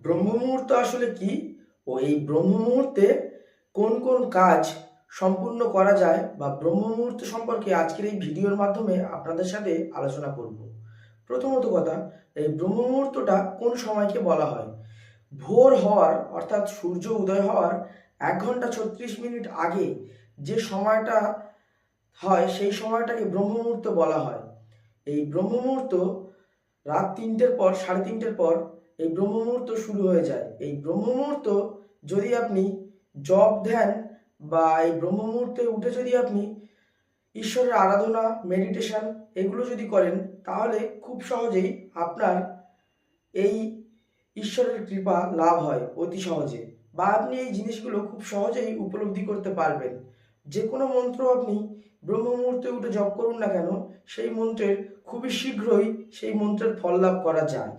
ব্রহ্ম মুহূর্ত আসলে কি ও এই ব্রহ্ম মুহূর্তে কোন কোন কাজ সম্পূর্ণ করা যায় বা ব্রহ্ম মুহূর্ত সম্পর্কে আজকের এই ভিডিওর মাধ্যমে আপনাদের সাথে আলোচনা করব। প্রথমত কথা, এই ব্রহ্ম মুহূর্তটা কোন সময়কে বলা হয়? ভোর হওয়ার অর্থাৎ সূর্য উদয় হওয়ার 1 ঘন্টা 36 মিনিট আগে যে সময়টা হয় সেই সময়টাকে ব্রহ্ম মুহূর্ত বলা হয়। এই ব্রহ্ম মুহূর্ত রাত 3টের পর 3:30 পর এই ব্রহ্ম মুহূর্ত শুরু হয়ে যায়। এই ব্রহ্ম মুহূর্ত যদি আপনি জপ ধ্যান বা এই ব্রহ্ম মুহূর্তে উঠে যদি আপনি ঈশ্বরের আরাধনা মেডিটেশন এগুলো যদি করেন, তাহলে খুব সহজেই আপনার এই ঈশ্বরের কৃপা লাভ হয় অতি সহজে, বা আপনি এই জিনিসগুলো খুব সহজেই উপলব্ধি করতে পারবেন। যে কোনো মন্ত্র আপনি ব্রহ্ম মুহূর্তে উঠে জপ করুন না কেন, সেই মন্ত্রের খুবই শীঘ্রই সেই মন্ত্রের ফল লাভ করা যায়।